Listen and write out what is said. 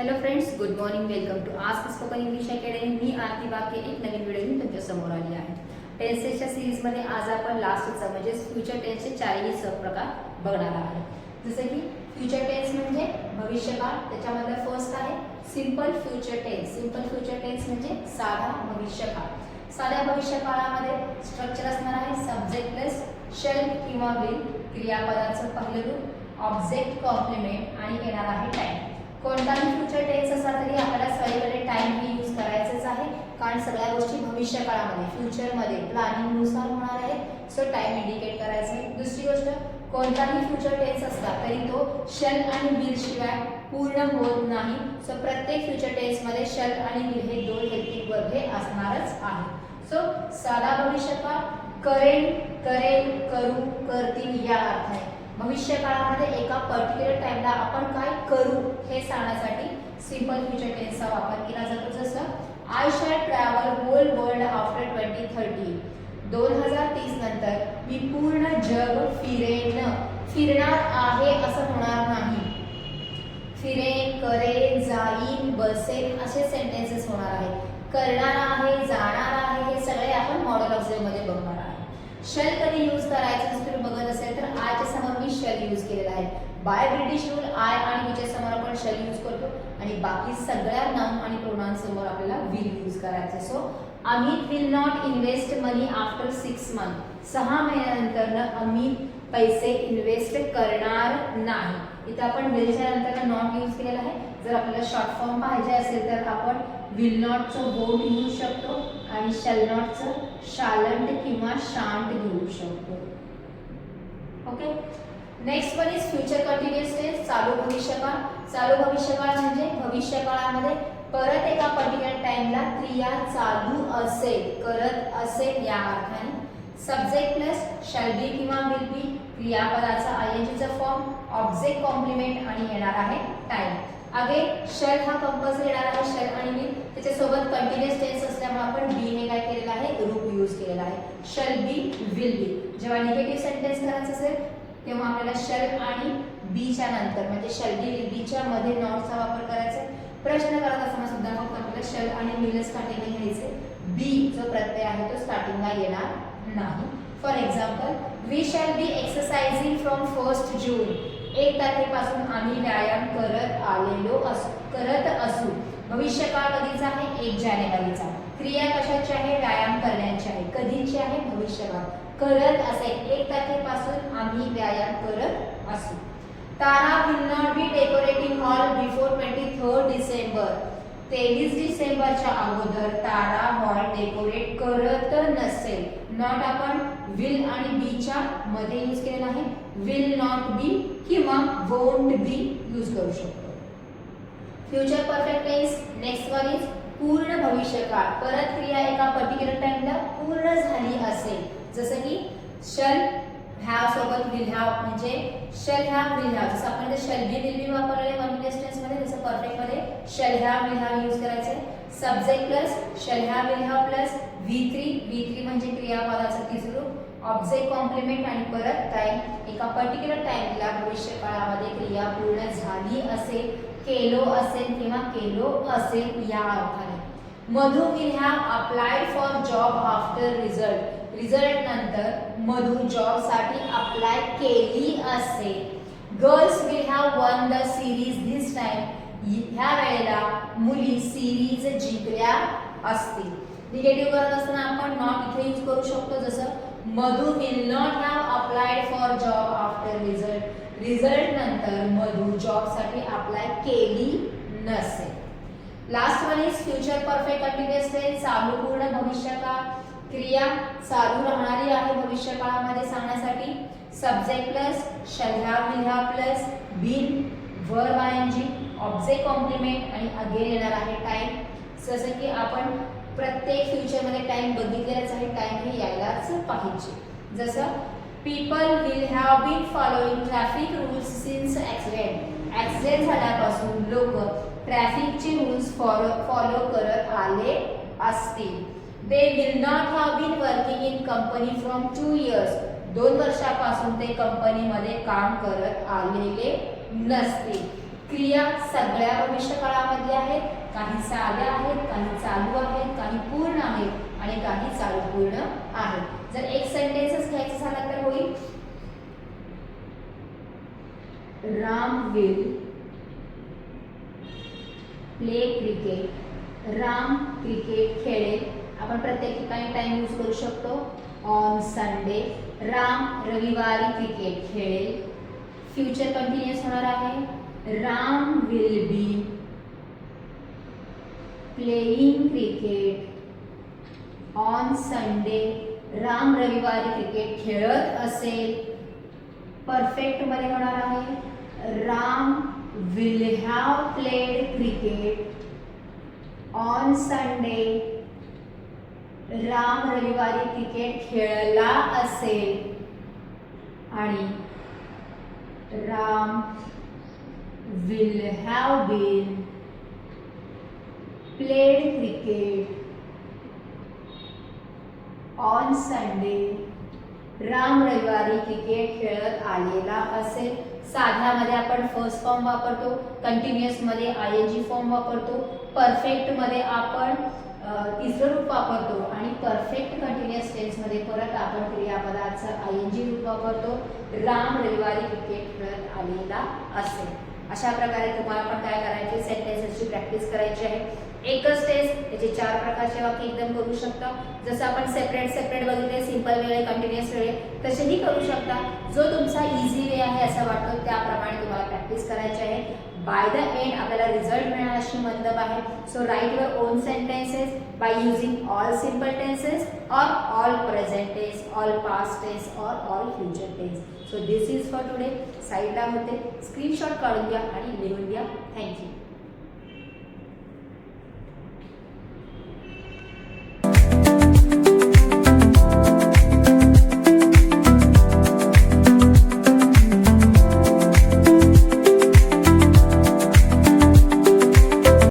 Hello friends, good morning. Welcome to ask spoken English academy. मी आरती बाके एक नवीन video घेऊन तुमच्या समोर आली आहे. टेन्सेसच्या सिरीजमध्ये आज आपण लास्टचा म्हणजे फ्युचर टेन्सचे चारही सहप्रकार बघणार आहोत. जसे की फ्युचर टेन्स म्हणजे भविष्यकाळ. त्याच्यामध्ये फर्स्ट आहे simple future tense. Simple future tense म्हणजे साधा भविष्यकाळ. साध्या भविष्यकाळामध्ये स्ट्रक्चर असणार आहे सब्जेक्ट प्लस शल किंवा विल, क्रियापदाचं पहिलं रूप, ऑब्जेक्ट, कॉम्प्लिमेंट आणि येणार आहे टाइम. कोणताही फ्युचर टेन्स असला तरी आपल्याला सगळीकडे टाइम ही यूज करायचंच आहे, कारण सगळ्या गोष्टी भविष्यकाळामध्ये फ्युचरमध्ये प्लॅनिंगनुसार होणार आहेत. सो टाइम इंडिकेट करायचं आहे. दुसरी गोष्ट, कोणताही फ्युचर टेन्स असला तरी तो शल आणि विल शिवाय पूर्ण होत नाही. सो प्रत्येक फ्युचर टेन्समध्ये शल आणि विल हे दोन हेल्पिंग वर्ब हे असणारच आहे. सो साधा भविष्यकाळ करेन, करेल, करू, करतील या अर्थाने. भविष्यकाळामध्ये एका पर्टिक्युलर टाइमला आपण काय करू हे सांगण्यासाठी सिंपल फ्युचर टेन्सचा वापर केला जातो. जसं I shall travel whole world after 2030. 2030 नंतर मी पूर्ण जग फिरेन. फिरणार आहे असं होणार नाही. फिरेन, करेन, जाईन, बसेन असे सेंटेन्सेस होणार आहेत. करणार आहे, जाणार आहे हे सगळे आपण मॉडेल ऑब्जेक्ट मध्ये बघणार आहे. शल कधी यूज करायचं जर तुम्ही बघत असेल तर आयच्या समोर मी शल यूज केलेला आहे. बाय ब्रिटिश रूल आय आणि वीच्या समोर आपण शल यूज करतो आणि बाकी सगळ्या नाउन आणि प्रोनाउन समोर आपल्याला विल यूज करायचं. So Amit will not invest money after 6 month. 6 महिन्यानंतर अमित पैसे इन्व्हेस्ट करणार नाही. इथे आपण विलच्या नंतर नॉट यूज केलेला आहे. जर आपल्याला शॉर्ट फॉर्म पाहिजे असेल तर आपण विल नॉटचं वोंट घेऊ शकतो आणि शॅल नॉटचं शालंट किंवा शांट घेऊ शकतो. Okay, next one is future continuous tense. चालू भविष्यकाळ. चालू भविष्यकाळ म्हणजे भविष्यकाळामध्ये परत एका पर्टिक्युलर टाइमला क्रिया चालू असेल, करत असेल या अर्थाने. सब्जेक्ट प्लस शॅल बी किंवा विल बी, क्रियापदाचा आयएनजीचा फॉर्म, ऑब्जेक्ट, कॉम्प्लिमेंट आणि येणार आहे टाइम. अगेन शल हा कंपल्सरी येणार आहे. शल आणि विल त्याच्यासोबत कंटिन्युअस टेन्स असल्यामुळे आपण बी हे काय केलेलं आहे, रूप यूज केलेला आहे. शल बी, विल बी. जेव्हा निगेटिव्ह सेंटेन्स करायचं असेल तेव्हा आपल्याला शल आणि बीच्या नंतर म्हणजे शल बी विल बीच्या मध्ये नॉटचा वापर करायचा. प्रश्न करत असताना सुद्धा फक्त आपल्याला शल आणि विल स्टार्टिंगला घ्यायचे. बी जो प्रत्यय आहे तो स्टार्टिंगला येणार नाही. For example, we shall be exercising from 1 June. 1 तारखेपासून आम्ही व्यायाम करत असू. भविष्यकाळ कधीचा आहे, 1 जानेवारीचा. क्रिया कशाची आहे, व्यायाम करण्याची आहे. कधीची आहे, भविष्यकाळ. करत असेल, 1 तारखेपासून आम्ही व्यायाम करत असू. Tara will not be decorating hall before 23 December. 23 डिसेंबरच्या अगोदर तारा हॉल डेकोरेट करत नसेल. नॉट आपण विल आणि बीच्या मध्ये यूज केलेला आहे. विल नॉट बी किंवा वोंट बी यूज करू शकतो. Future perfect tense. Next one is पूर्ण भविष्यकाळ. परत क्रिया एका पर्टिक्युलर टाइमला पूर्ण झाली असेल. जसं की शल हॅव सोबत विल हॅव म्हणजे शल हॅव विल हॅव. जसं आपण शल बी विल बी वापरलेले कंटिन्युअस टेन्स मध्ये, जसं परफेक्ट मध्ये शल हॅव विल हॅव यूज करायचे. Subject plus shall have will have plus V3 म्हणजे क्रियापदाचं तिसरं रूप, ऑब्जेक्ट, कॉम्प्लिमेंट आणि परत टाइम. एका पर्टिक्युलर टाइमला भविष्यकाळामध्ये क्रिया पूर्ण झाली असेल, केलो असेल किंवा केलो असेल या अर्थाने. Madhu will have applied for job after result. Result नंतर मधु जॉब साठी अप्लाय केली असेल. Girls will have won the series this time. ह्या वेळेला मुली सिरीज जिंकल्या असतील. निगेटिव्ह करत असताना आपण नॉट इथे यूज करू शकतो. जसं Madhu will not have applied for job after result. Result नंतर मधु जॉब साठी अप्लाय केली नसेल. Last one is future perfect continuous tense. चालू पूर्ण भविष्यकाळ. क्रिया चालू राहणारी आहे भविष्यकाळामध्ये सांगण्यासाठी. Subject plus shall have will have plus been, verb ING, object, complement आणि अगेन येणार आहे टाइम. जसं की आपण प्रत्येक फ्युचर मध्ये टाइम बघितलेलाच आहे. टाइम हे यायलाच पाहिजे. जसं people will have been following traffic rules since accident. Accident झाल्यापासून लोक ट्रॅफिकचे रूल्स फॉलो करत आले असतील. They will not have been working in company from 2 years. 2 वर्षापासून ते कंपनीमध्ये काम करत आलेले नसतील. क्रिया सगळ्या भविष्यकाळामध्ये आहेत, काही साध्या आहेत, काही चालू आहेत, काही पूर्ण आहेत आणि काही चालू पूर्ण आहेत. जर एक सेंटेन्सच घ्यायचं झालं तर होईल Ram will play cricket. Ram cricket खेळेल. आपण प्रत्येक ठिकाणी टाइम यूज करू शकतो. On Sunday. राम रविवारी क्रिकेट खेळेल. फ्युचर कंटिन्यूअस होणार आहे. Ram will be playing cricket on Sunday. Ram रविवारी क्रिकेट खेळत असेल. परफेक्ट मध्ये होणार आहे Ram will have played cricket on Sunday. Ram रविवारी क्रिकेट खेळला असेल. आणि Ram will have been played cricket on Sunday. Ram रविवारी क्रिकेट खेळत आलेला असेल. साध्यामध्ये आपण फर्स्ट फॉर्म वापरतो, कंटिन्युअस मध्ये आयएनजी फॉर्म वापरतो, परफेक्ट मध्ये आपण तिसरं रूप वापरतो आणि परफेक्ट कंटिन्युअस टेन्स मध्ये परत आपण क्रियापदाचं आयएनजी रूप वापरतो. राम रविवारी क्रिकेट खेळत आलेला असेल. अशा प्रकारे तुम्हाला पण काय करायचे, सेंटेन्सेसची प्रॅक्टिस करायची आहे. एकच टेन्स त्याचे 4 प्रकारचे वाक्य एकदम करू शकता. जसं आपण सेपरेट बघितले, सिंपल वेळे, कंटिन्युअस वेळे, तसेही करू शकता. जो तुमचा इझी वे आहे असं वाटतं त्याप्रमाणे तुम्हाला प्रॅक्टिस करायची आहे. बाय द एंड आपल्याला रिझल्ट मिळणार अशी मतलब आहे. So write your own sentences by using all simple tenses और all present tense, all past tense और all future tense. So this is for today. साईडला होते, स्क्रीनशॉट काढून घ्या आणि लिहून घ्या. थँक्यू.